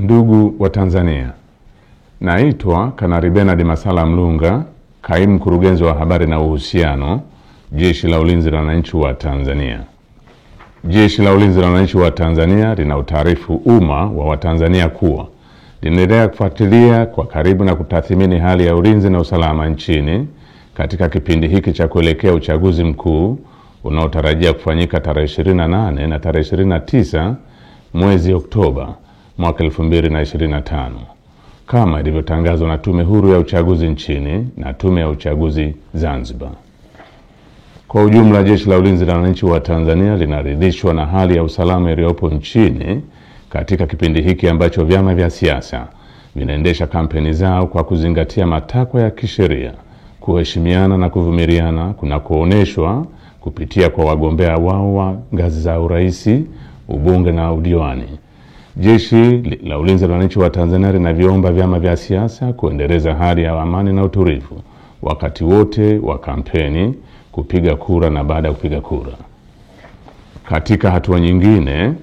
Ndugu wa Tanzania, naitwa Kanali Bernard Masala Mlunga, kaimu mkurugenzi wa habari na uhusiano, Jeshi la Ulinzi la Wananchi wa Tanzania. Jeshi la Ulinzi la Wananchi wa Tanzania lina utaarifu umma wa Watanzania kuwa linaendelea kufuatilia kwa karibu na kutathmini hali ya ulinzi na usalama nchini katika kipindi hiki cha kuelekea uchaguzi mkuu unaotarajia kufanyika tarehe 28 na tarehe 29 mwezi Oktoba mwaka 2025 kama ilivyotangazwa na Tume Huru ya Uchaguzi nchini na Tume ya Uchaguzi Zanzibar. Kwa ujumla, Jeshi la Ulinzi la Wananchi wa Tanzania linaridhishwa na hali ya usalama iliyopo nchini katika kipindi hiki ambacho vyama vya siasa vinaendesha kampeni zao kwa kuzingatia matakwa ya kisheria, kuheshimiana na kuvumiliana kunakooneshwa kupitia kwa wagombea wao wa ngazi za urais, ubunge na udiwani. Jeshi la Ulinzi la Wananchi wa Tanzania linaviomba vyama vya siasa kuendeleza hali ya amani na utulivu wakati wote wa kampeni, kupiga kura na baada ya kupiga kura. Katika hatua nyingine,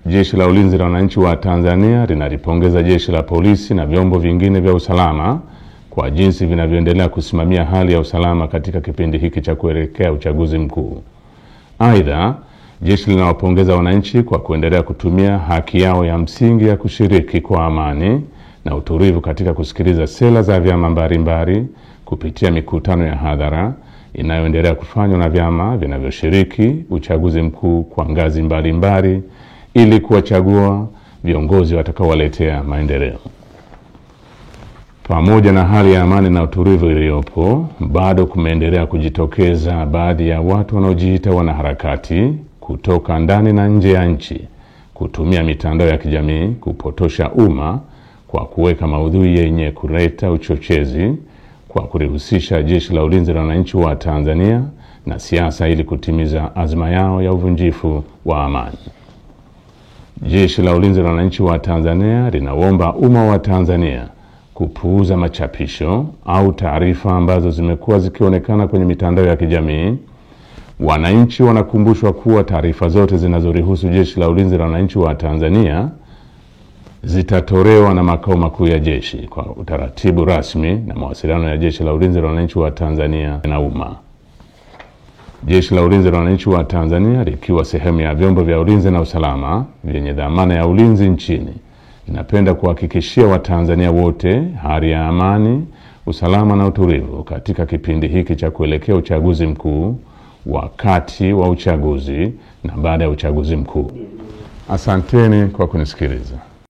Jeshi la Ulinzi la Wananchi wa Tanzania linalipongeza Jeshi la Polisi na vyombo vingine vya usalama kwa jinsi vinavyoendelea kusimamia hali ya usalama katika kipindi hiki cha kuelekea uchaguzi mkuu. Aidha, jeshi linawapongeza wananchi kwa kuendelea kutumia haki yao ya msingi ya kushiriki kwa amani na utulivu katika kusikiliza sera za vyama mbalimbali kupitia mikutano ya hadhara inayoendelea kufanywa na vyama vinavyoshiriki uchaguzi mkuu kwa ngazi mbalimbali ili kuwachagua viongozi watakaowaletea maendeleo. Pamoja na hali ya amani na utulivu iliyopo, bado kumeendelea kujitokeza baadhi ya watu wanaojiita wanaharakati kutoka ndani na nje ya nchi kutumia mitandao ya kijamii kupotosha umma kwa kuweka maudhui yenye kuleta uchochezi kwa kulihusisha Jeshi la Ulinzi la Wananchi wa Tanzania na siasa ili kutimiza azma yao ya uvunjifu wa amani. Jeshi la Ulinzi la Wananchi wa Tanzania linaomba umma wa Tanzania kupuuza machapisho au taarifa ambazo zimekuwa zikionekana kwenye mitandao ya kijamii. Wananchi wanakumbushwa kuwa taarifa zote zinazorihusu Jeshi la Ulinzi la Wananchi wa Tanzania zitatolewa na makao makuu ya jeshi kwa utaratibu rasmi na mawasiliano ya Jeshi la Ulinzi la Wananchi wa Tanzania na umma. Jeshi la Ulinzi la Wananchi wa Tanzania likiwa sehemu ya vyombo vya ulinzi na usalama vyenye dhamana ya ulinzi nchini, ninapenda kuhakikishia Watanzania wote hali ya amani, usalama na utulivu katika kipindi hiki cha kuelekea uchaguzi mkuu, wakati wa uchaguzi na baada ya uchaguzi mkuu. Asanteni kwa kunisikiliza.